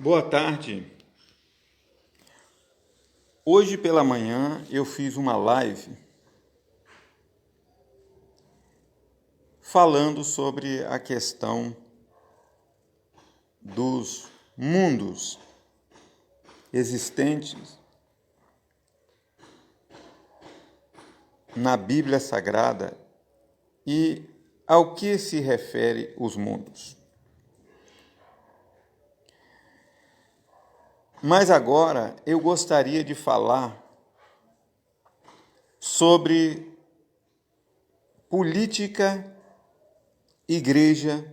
Boa tarde. Hoje pela manhã eu fiz uma live falando sobre a questão dos mundos existentes na Bíblia Sagrada e ao que se refere os mundos. Mas agora eu gostaria de falar sobre política, igreja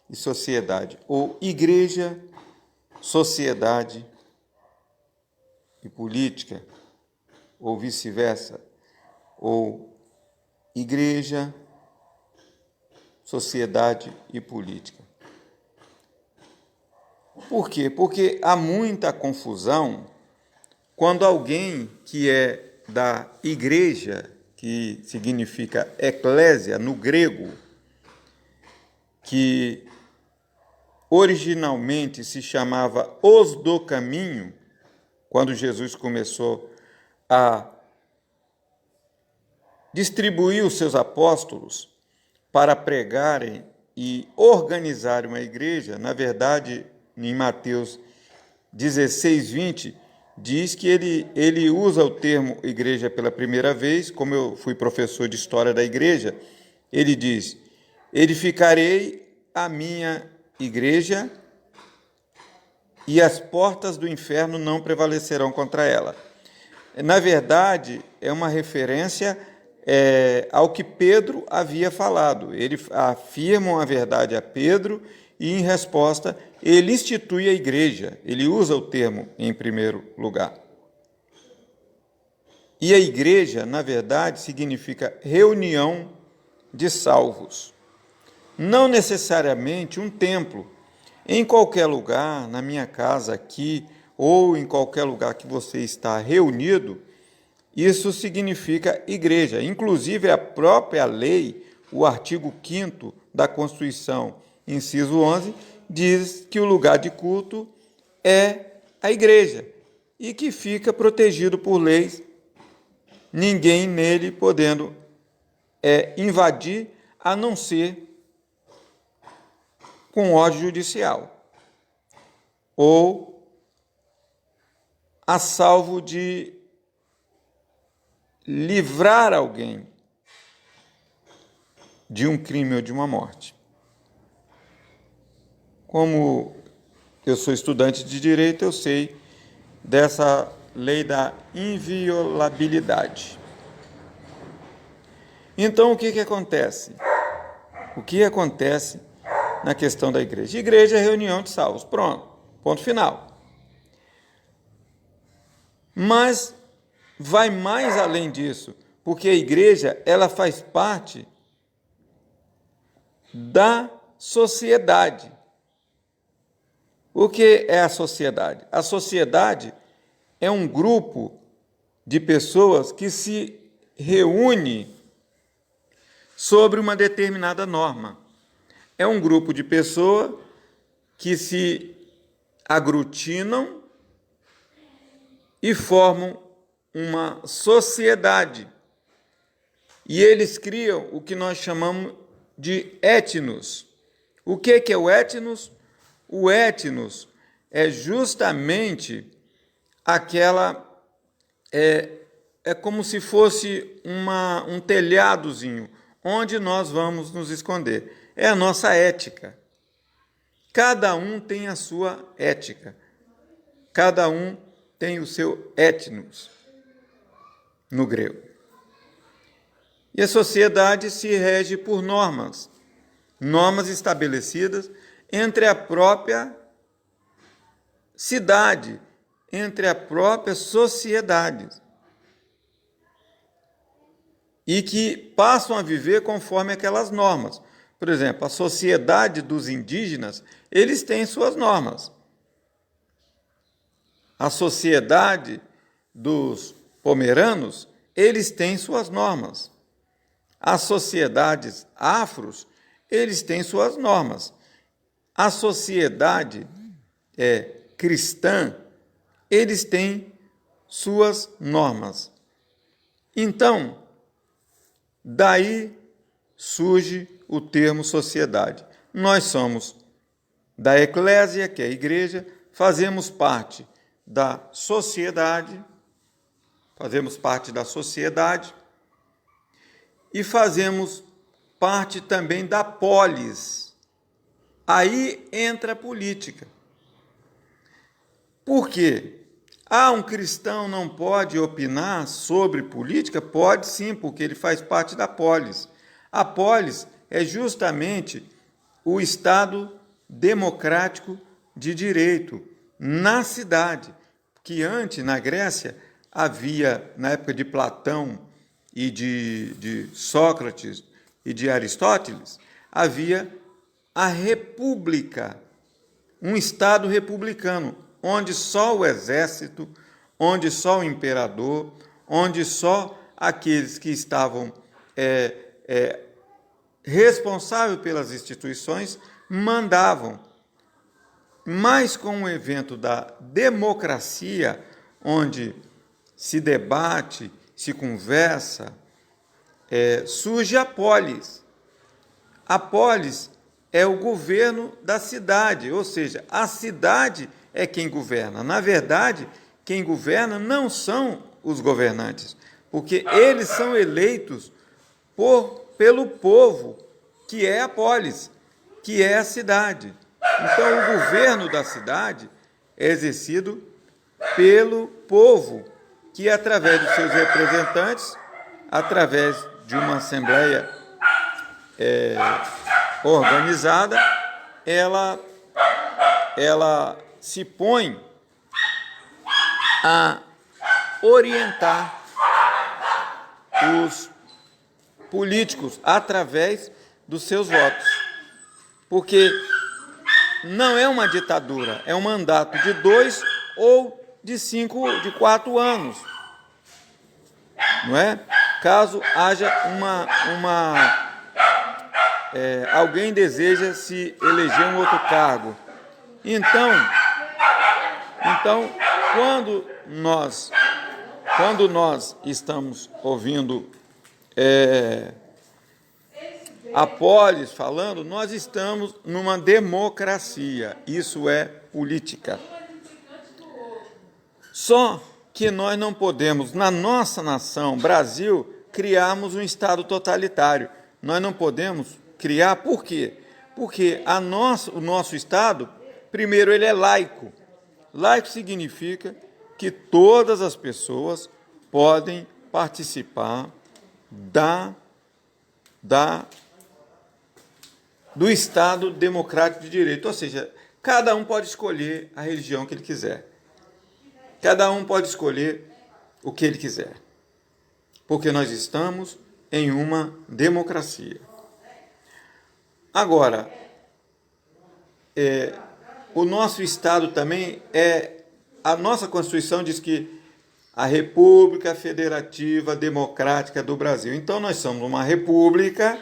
e sociedade, ou igreja, sociedade e política, ou vice-versa, ou igreja, sociedade e política. Por quê? Porque há muita confusão quando alguém que é da igreja, que significa eclésia no grego, que originalmente se chamava os do caminho, quando Jesus começou a distribuir os seus apóstolos para pregarem e organizarem uma igreja. Na verdade, em Mateus 16, 20, diz que ele usa o termo igreja pela primeira vez. Como eu fui professor de história da igreja, ele diz: edificarei a minha igreja e as portas do inferno não prevalecerão contra ela. Na verdade, é uma referência ao que Pedro havia falado. Ele afirma a verdade a Pedro e, em resposta, ele institui a igreja. Ele usa o termo em primeiro lugar. E a igreja, na verdade, significa reunião de salvos. Não necessariamente um templo. Em qualquer lugar, na minha casa aqui, ou em qualquer lugar que você está reunido, isso significa igreja. Inclusive, a própria lei, o artigo 5º da Constituição, inciso 11, diz que o lugar de culto é a igreja e que fica protegido por leis, ninguém nele podendo invadir, a não ser com ordem judicial ou a salvo de livrar alguém de um crime ou de uma morte. Como eu sou estudante de direito, eu sei dessa lei da inviolabilidade. Então, o que acontece? O que acontece na questão da igreja? Igreja é reunião de salvos. Pronto, ponto final. Mas vai mais além disso, porque a igreja, ela faz parte da sociedade. O que é a sociedade? A sociedade é um grupo de pessoas que se reúne sobre uma determinada norma. É um grupo de pessoas que se aglutinam e formam uma sociedade. E eles criam o que nós chamamos de etnos. O que é o etnos? O etnos é justamente aquela... É como se fosse um telhadozinho, onde nós vamos nos esconder. É a nossa ética. Cada um tem a sua ética. Cada um tem o seu etnos, no grego. E a sociedade se rege por normas. Normas estabelecidas entre a própria cidade, entre a própria sociedade. E que passam a viver conforme aquelas normas. Por exemplo, a sociedade dos indígenas, eles têm suas normas. A sociedade dos pomeranos, eles têm suas normas. As sociedades afros, eles têm suas normas. A sociedade cristã, eles têm suas normas. Então, daí surge o termo sociedade. Nós somos da eclésia, que é a igreja, fazemos parte da sociedade, e fazemos parte também da polis. Aí entra a política. Por quê? Um cristão não pode opinar sobre política? Pode sim, porque ele faz parte da polis. A polis é justamente o Estado democrático de direito na cidade, que antes, na Grécia, havia, na época de Platão e de Sócrates e de Aristóteles, havia a república, um Estado republicano, onde só o exército, onde só o imperador, onde só aqueles que estavam responsáveis pelas instituições mandavam. Mas com o evento da democracia, onde se debate, se conversa, surge a polis. A polis é o governo da cidade, ou seja, a cidade é quem governa. Na verdade, quem governa não são os governantes, porque eles são eleitos pelo povo, que é a polis, que é a cidade. Então, o governo da cidade é exercido pelo povo, que através dos seus representantes, através de uma assembleia organizada, ela se põe a orientar os políticos através dos seus votos. Porque não é uma ditadura, é um mandato de 2 ou de 4 anos. Não é? Caso haja alguém deseja se eleger um outro cargo. Então quando nós estamos ouvindo a polis falando, nós estamos numa democracia. Isso é política. Só que nós não podemos, na nossa nação, Brasil, criarmos um Estado totalitário. Nós não podemos criar, por quê? Porque o nosso Estado, primeiro, ele é laico. Laico significa que todas as pessoas podem participar do Estado democrático de direito, ou seja, cada um pode escolher a religião que ele quiser. Cada um pode escolher o que ele quiser, porque nós estamos em uma democracia. Agora, o nosso Estado também a nossa Constituição diz que a República Federativa Democrática do Brasil. Então, nós somos uma república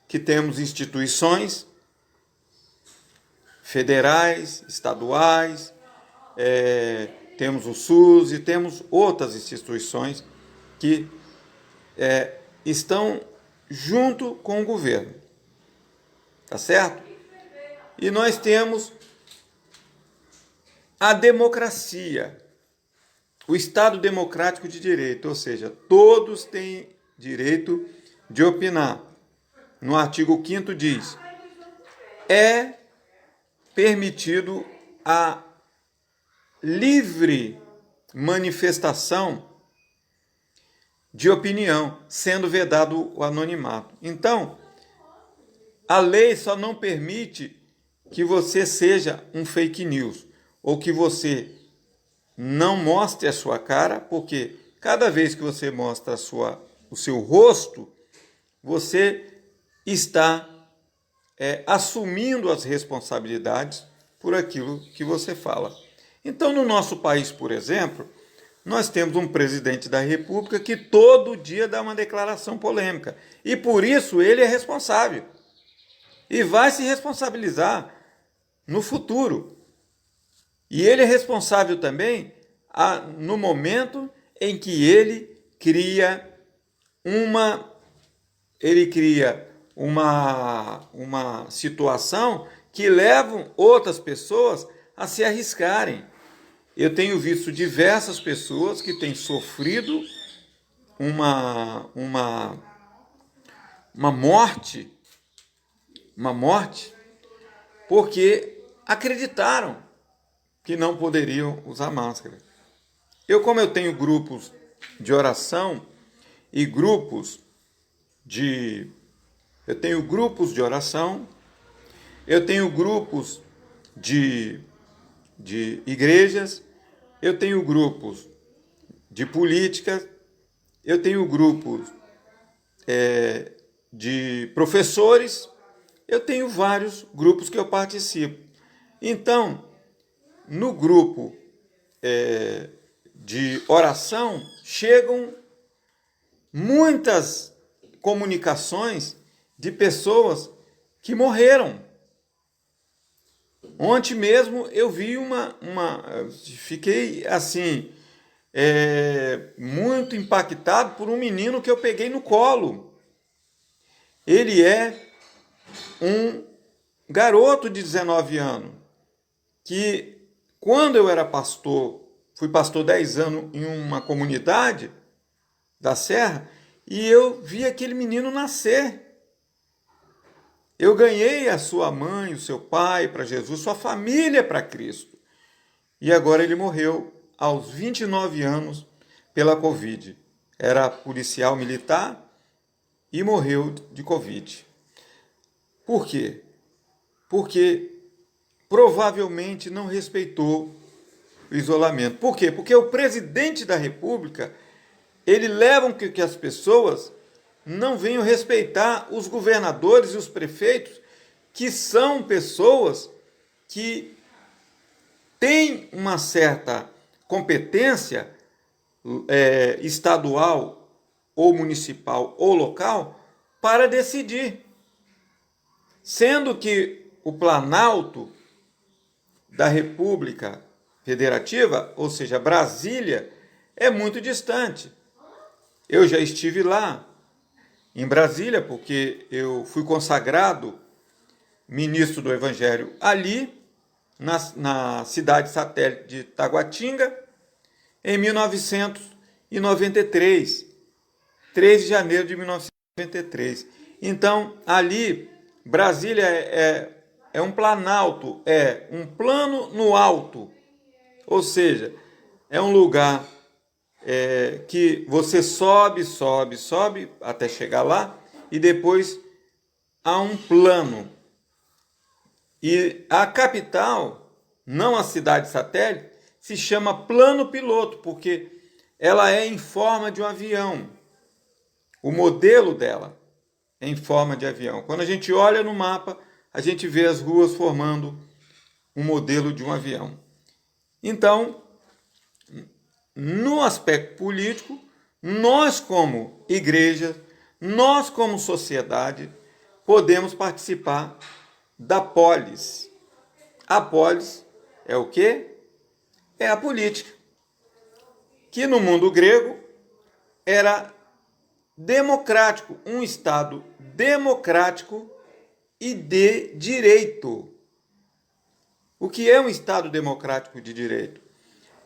que temos instituições federais, estaduais, temos o SUS e temos outras instituições que estão junto com o governo. Tá certo? E nós temos a democracia, o Estado democrático de direito, ou seja, todos têm direito de opinar. No artigo 5º diz: é permitido a livre manifestação de opinião, sendo vedado o anonimato. Então, a lei só não permite que você seja um fake news, ou que você não mostre a sua cara, porque cada vez que você mostra o seu rosto, você está assumindo as responsabilidades por aquilo que você fala. Então, no nosso país, por exemplo, nós temos um presidente da República que todo dia dá uma declaração polêmica. E por isso ele é responsável. E vai se responsabilizar no futuro. E ele é responsável também no momento em que uma, ele cria uma situação que leva outras pessoas a se arriscarem. Eu tenho visto diversas pessoas que têm sofrido uma morte, porque acreditaram que não poderiam usar máscara. Como eu tenho grupos de oração e eu tenho grupos de oração, eu tenho grupos de igrejas, eu tenho grupos de política, eu tenho grupos de professores, eu tenho vários grupos que eu participo. Então, no grupo de oração, chegam muitas comunicações de pessoas que morreram. Ontem mesmo eu vi fiquei assim, muito impactado por um menino que eu peguei no colo. Ele é um garoto de 19 anos, que quando eu era pastor, fui pastor 10 anos em uma comunidade da Serra, e eu vi aquele menino nascer. Eu ganhei a sua mãe, o seu pai para Jesus, sua família para Cristo. E agora ele morreu aos 29 anos pela Covid. Era policial militar e morreu de Covid. Por quê? Porque provavelmente não respeitou o isolamento. Por quê? Porque o presidente da República, ele leva que as pessoas não venham respeitar os governadores e os prefeitos, que são pessoas que têm uma certa competência estadual ou municipal ou local para decidir. Sendo que o Planalto da República Federativa, ou seja, Brasília, é muito distante. Eu já estive lá, em Brasília, porque eu fui consagrado ministro do Evangelho ali, na cidade satélite de Taguatinga, em 1993, 3 de janeiro de 1993. Então, ali, Brasília é um planalto, é um plano no alto, ou seja, é um lugar que você sobe até chegar lá, e depois há um plano. E a capital, não a cidade satélite, se chama plano piloto, porque ela é em forma de um avião. O modelo dela é em forma de avião. Quando a gente olha no mapa, a gente vê as ruas formando um modelo de um avião. Então, no aspecto político, nós como igreja, nós como sociedade, podemos participar da polis. A polis é o quê? É a política, que no mundo grego era democrático, um Estado democrático e de direito. O que é um Estado democrático de direito?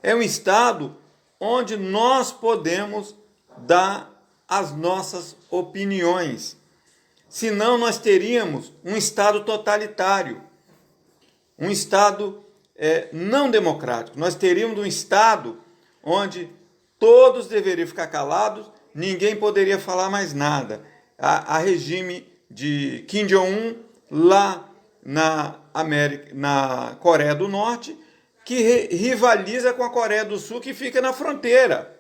É um Estado onde nós podemos dar as nossas opiniões. Senão nós teríamos um Estado totalitário, um Estado não democrático. Nós teríamos um Estado onde todos deveriam ficar calados, ninguém poderia falar mais nada. A regime de Kim Jong-un lá na Coreia do Norte, que rivaliza com a Coreia do Sul, que fica na fronteira,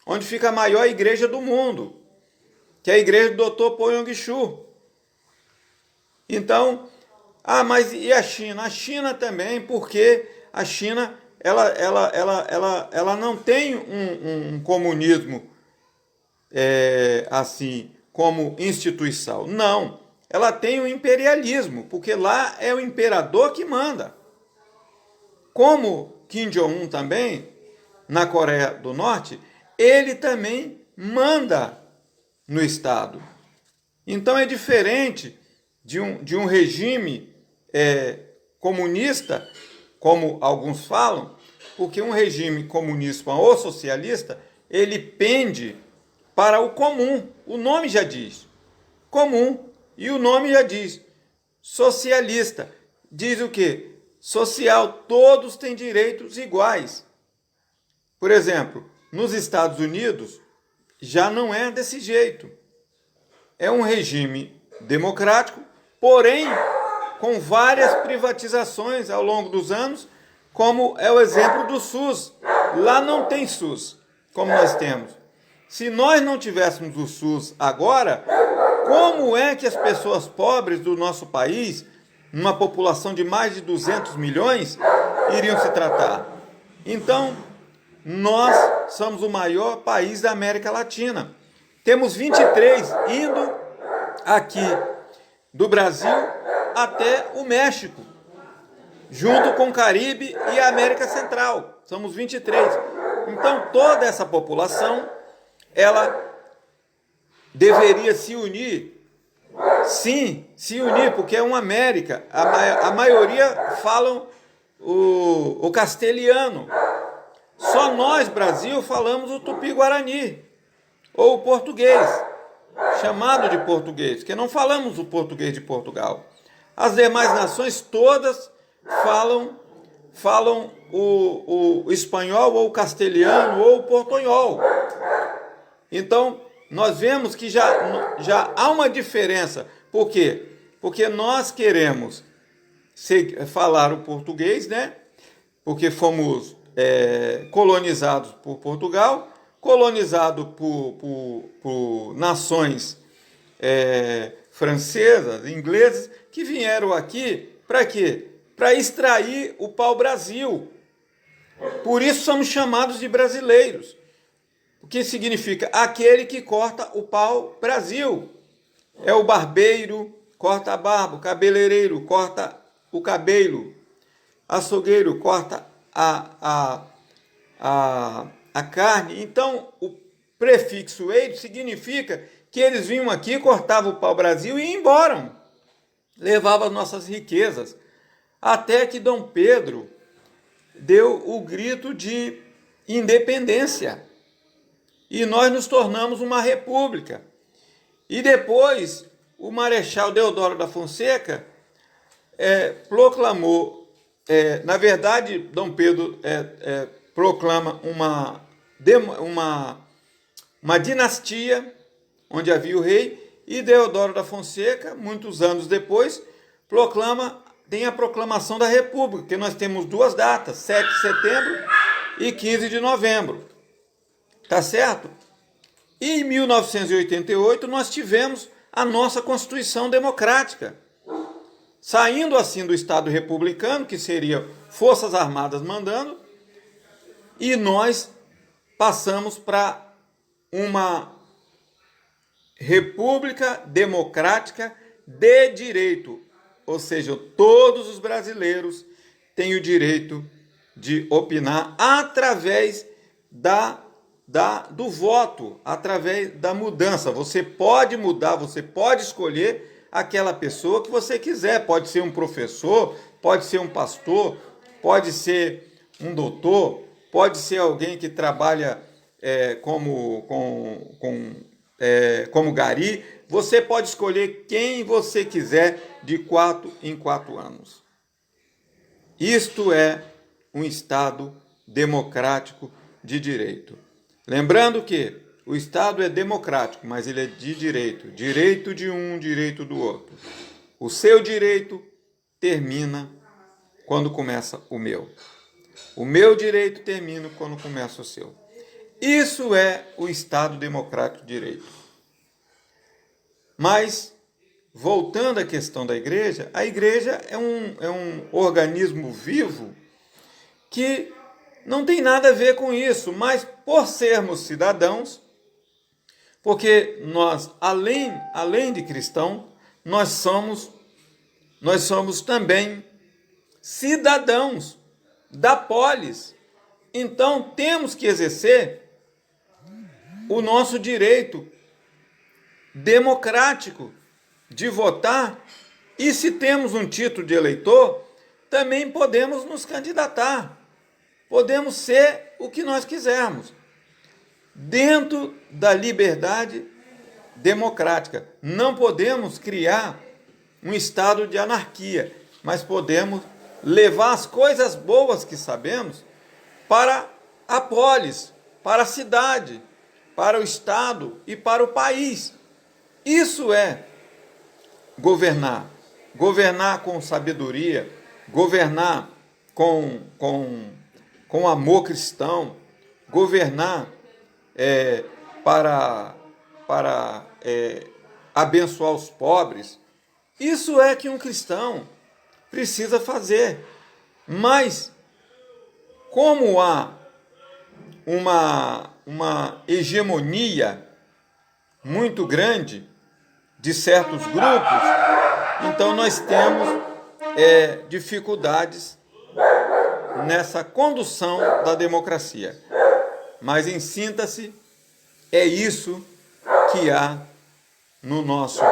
onde fica a maior igreja do mundo, que é a igreja do Dr. Po Yong-Chu. Então, mas e a China? A China também, porque a China ela não tem um comunismo assim como instituição. Não, ela tem o imperialismo, porque lá é o imperador que manda. como Kim Jong-un também, na Coreia do Norte, ele também manda no Estado. Então é diferente de um regime comunista, como alguns falam, porque um regime comunista ou socialista, ele pende para o comum. O nome já diz comum, e o nome já diz socialista. Diz o quê? Social, todos têm direitos iguais. Por exemplo, nos Estados Unidos, já não é desse jeito. É um regime democrático, porém com várias privatizações ao longo dos anos, como é o exemplo do SUS. Lá não tem SUS, como nós temos. Se nós não tivéssemos o SUS agora, como é que as pessoas pobres do nosso país, numa população de mais de 200 milhões, iriam se tratar? Então, nós somos o maior país da América Latina. Temos 23 indo aqui do Brasil até o México, junto com o Caribe e a América Central. Somos 23. Então, toda essa população, ela deveria se unir. Sim, se unir, porque é uma América. A maioria falam o castelhano. Só nós, Brasil, falamos o tupi-guarani, ou o português, chamado de português, porque não falamos o português de Portugal. As demais nações todas falam o espanhol, ou o castelhano, ou o portunhol. Então, nós vemos que já há uma diferença. Por quê? Porque nós queremos falar o português, né? Porque fomos colonizados por Portugal, colonizado por nações francesas, inglesas, que vieram aqui para quê? Para extrair o pau-brasil. Por isso somos chamados de brasileiros. O que significa? Aquele que corta o pau-brasil. É o barbeiro, corta a barba, o cabeleireiro, corta o cabelo, açougueiro, corta a carne. Então, o prefixo eiro significa que eles vinham aqui, cortavam o pau-brasil e iam embora. Levavam as nossas riquezas. Até que Dom Pedro deu o grito de independência. E nós nos tornamos uma república. E depois, o Marechal Deodoro da Fonseca proclamou, na verdade, Dom Pedro proclama uma dinastia, onde havia o rei, e Deodoro da Fonseca, muitos anos depois, tem a proclamação da República, que nós temos duas datas, 7 de setembro e 15 de novembro. Tá certo? E em 1988 nós tivemos a nossa Constituição Democrática, saindo assim do Estado republicano, que seria Forças Armadas mandando, e nós passamos para uma República Democrática de direito, ou seja, todos os brasileiros têm o direito de opinar através do voto, através da mudança. Você pode mudar, você pode escolher aquela pessoa que você quiser. Pode ser um professor, pode ser um pastor, pode ser um doutor, pode ser alguém que trabalha como gari. Você pode escolher quem você quiser de 4 em 4 anos. Isto é um Estado democrático de direito. Lembrando que o Estado é democrático, mas ele é de direito. Direito de um, direito do outro. O seu direito termina quando começa o meu. O meu direito termina quando começa o seu. Isso é o Estado democrático de direito. Mas, voltando à questão da igreja, a igreja é um organismo vivo que não tem nada a ver com isso, mas por sermos cidadãos, porque nós, além de cristão, nós somos também cidadãos, da polis. Então, temos que exercer o nosso direito democrático de votar, e se temos um título de eleitor, também podemos nos candidatar, podemos ser o que nós quisermos, dentro da liberdade democrática. Não podemos criar um estado de anarquia, mas podemos levar as coisas boas que sabemos para a polis, para a cidade, para o estado e para o país. Isso é governar. Governar com sabedoria, governar com amor cristão, governar para abençoar os pobres. Isso é que um cristão precisa fazer. Mas, como há uma hegemonia muito grande de certos grupos, então nós temos dificuldades nessa condução da democracia. Mas, em síntese, é isso que há no nosso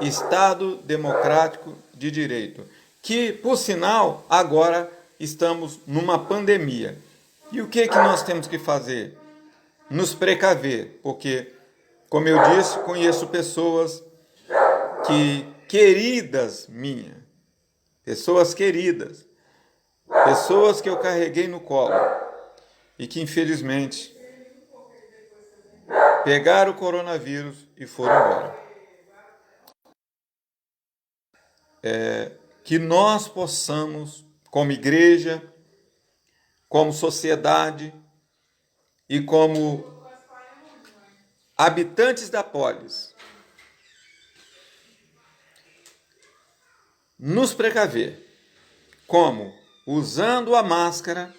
Estado democrático de direito, que, por sinal, agora estamos numa pandemia. E o que nós temos que fazer? Nos precaver, porque, como eu disse, conheço pessoas queridas minhas, pessoas queridas, pessoas que eu carreguei no colo e que, infelizmente, pegaram o coronavírus e foram embora. Que nós possamos, como igreja, como sociedade e como habitantes da polis, nos precaver. Como? Usando a máscara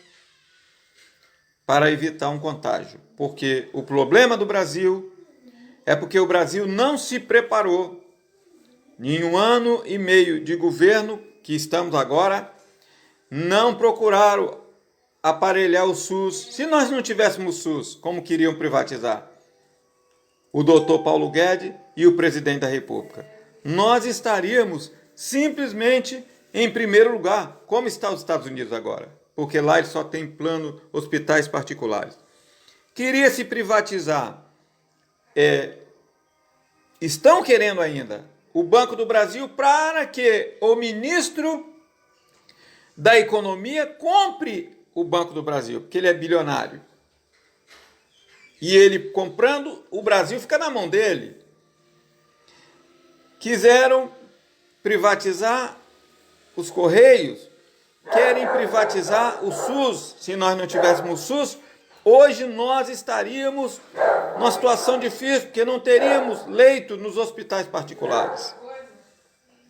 para evitar um contágio. Porque o problema do Brasil é porque o Brasil não se preparou. Em 1 ano e meio de governo que estamos agora, não procuraram aparelhar o SUS. Se nós não tivéssemos SUS, como queriam privatizar o doutor Paulo Guedes e o presidente da República, nós estaríamos simplesmente em primeiro lugar, como está os Estados Unidos agora, porque lá eles só têm plano hospitais particulares. Queria se privatizar, estão querendo ainda o Banco do Brasil para que o ministro da Economia compre o Banco do Brasil, porque ele é bilionário. E ele comprando, o Brasil fica na mão dele. Quiseram privatizar os Correios, querem privatizar o SUS. Se nós não tivéssemos o SUS, hoje nós estaríamos numa situação difícil, porque não teríamos leito nos hospitais particulares.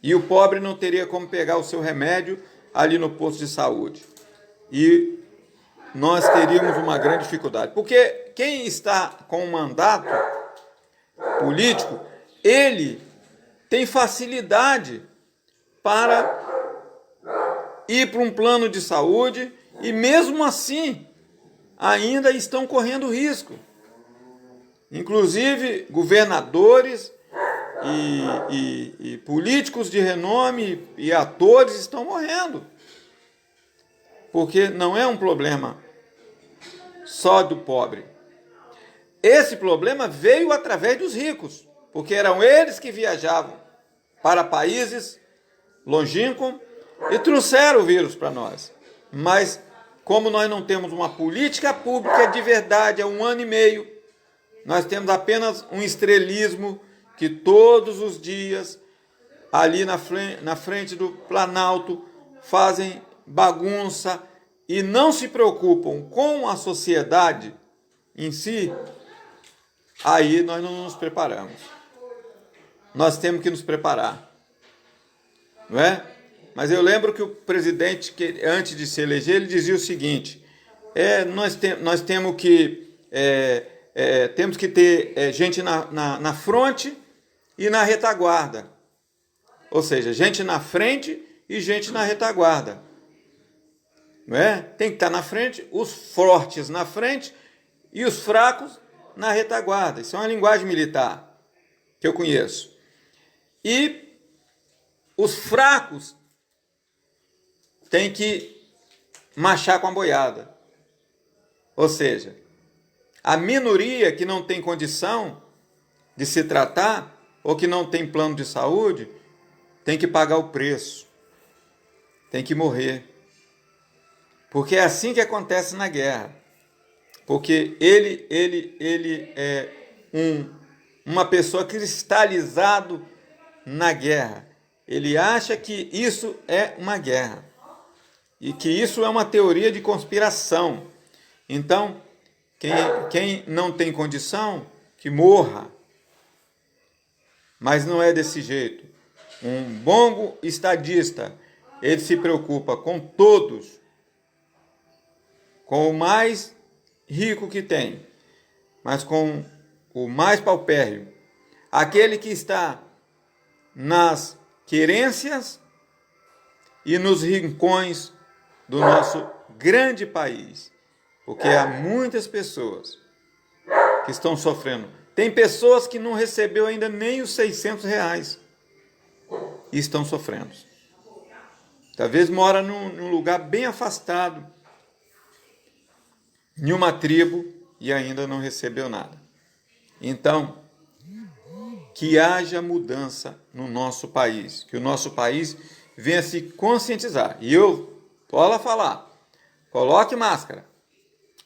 E o pobre não teria como pegar o seu remédio ali no posto de saúde. E nós teríamos uma grande dificuldade. Porque quem está com um mandato político, ele tem facilidade para ir para um plano de saúde e, mesmo assim, ainda estão correndo risco. Inclusive, governadores e políticos de renome e atores estão morrendo. Porque não é um problema só do pobre. Esse problema veio através dos ricos, porque eram eles que viajavam para países longínquos e trouxeram o vírus para nós. Mas, como nós não temos uma política pública de verdade há 1 ano e meio, nós temos apenas um estrelismo que todos os dias, ali na frente do Planalto, fazem bagunça e não se preocupam com a sociedade em si. Aí nós não nos preparamos. Nós temos que nos preparar, não é? Mas eu lembro que o presidente, antes de se eleger, ele dizia o seguinte: nós temos que ter gente na fronte e na retaguarda. Ou seja, gente na frente e gente na retaguarda. não é? Tem que estar na frente, os fortes na frente e os fracos na retaguarda. Isso é uma linguagem militar que eu conheço. E os fracos têm que marchar com a boiada. Ou seja, a minoria que não tem condição de se tratar ou que não tem plano de saúde tem que pagar o preço, tem que morrer. Porque é assim que acontece na guerra. Porque ele é uma pessoa cristalizado na guerra. Ele acha que isso é uma guerra. E que isso é uma teoria de conspiração. Então, quem não tem condição, que morra. Mas não é desse jeito. Um bom estadista, ele se preocupa com todos, com o mais rico que tem, mas com o mais paupérrimo, aquele que está nas querências e nos rincões do nosso grande país, porque há muitas pessoas que estão sofrendo. Tem pessoas que não recebeu ainda nem os R$ 600 e estão sofrendo. Talvez mora num lugar bem afastado, em uma tribo, e ainda não recebeu nada. Então, que haja mudança no nosso país, que o nosso país venha se conscientizar. E eu, posso falar, coloque máscara.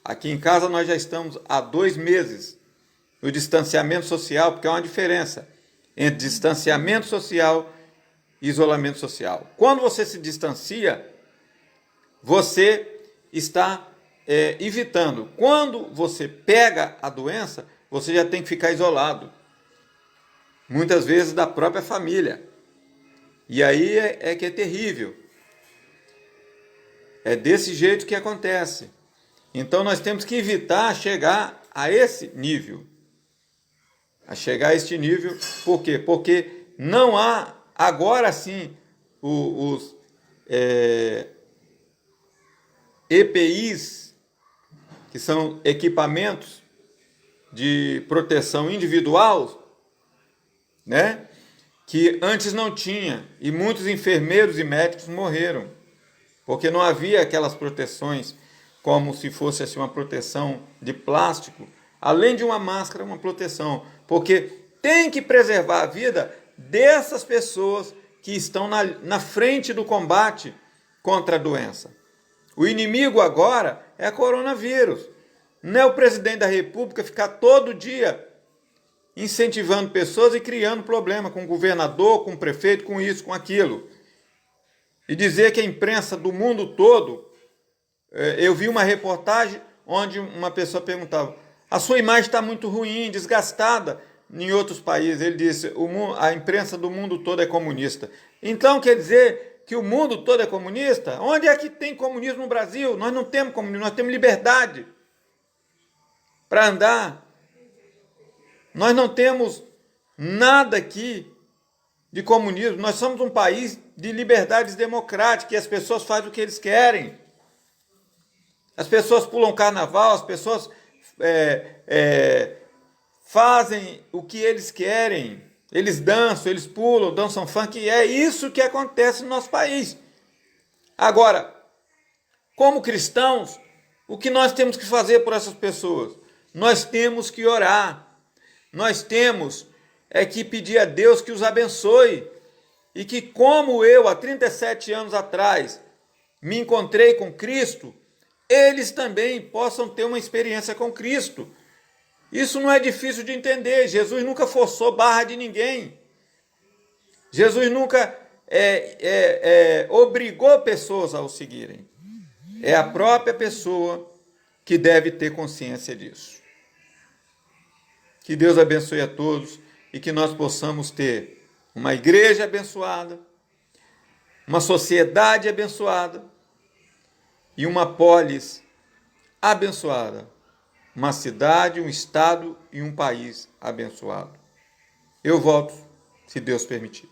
Aqui em casa nós já estamos há 2 meses no distanciamento social, porque há uma diferença entre distanciamento social e isolamento social. Quando você se distancia, você está evitando. Quando você pega a doença, você já tem que ficar isolado. Muitas vezes da própria família. E aí é que é terrível. É desse jeito que acontece. Então nós temos que evitar chegar a esse nível. A chegar a este nível, por quê? Porque não há, agora sim, os EPIs, que são equipamentos de proteção individual, né? Que antes não tinha, e muitos enfermeiros e médicos morreram, porque não havia aquelas proteções como se fosse assim, uma proteção de plástico, além de uma máscara, uma proteção, porque tem que preservar a vida dessas pessoas que estão na frente do combate contra a doença. O inimigo agora é coronavírus. Não é o presidente da República ficar todo dia incentivando pessoas e criando problema com o governador, com o prefeito, com isso, com aquilo. E dizer que a imprensa do mundo todo... Eu vi uma reportagem onde uma pessoa perguntava: a sua imagem está muito ruim, desgastada. Em outros países, ele disse: a imprensa do mundo todo é comunista. Então quer dizer que o mundo todo é comunista? Onde é que tem comunismo no Brasil? Nós não temos comunismo, nós temos liberdade para andar. Nós não temos nada aqui de comunismo. Nós somos um país de liberdades democráticas e as pessoas fazem o que eles querem. As pessoas pulam carnaval, as pessoas fazem o que eles querem. Eles dançam, eles pulam, dançam funk. E é isso que acontece no nosso país. Agora, como cristãos, o que nós temos que fazer por essas pessoas? Nós temos que orar. Nós temos que pedir a Deus que os abençoe. E que como eu, há 37 anos atrás, me encontrei com Cristo, eles também possam ter uma experiência com Cristo. Isso não é difícil de entender. Jesus nunca forçou barra de ninguém. Jesus nunca obrigou pessoas a o seguirem. É a própria pessoa que deve ter consciência disso. Que Deus abençoe a todos e que nós possamos ter uma igreja abençoada, uma sociedade abençoada, e uma polis abençoada, uma cidade, um estado e um país abençoado. Eu volto, se Deus permitir.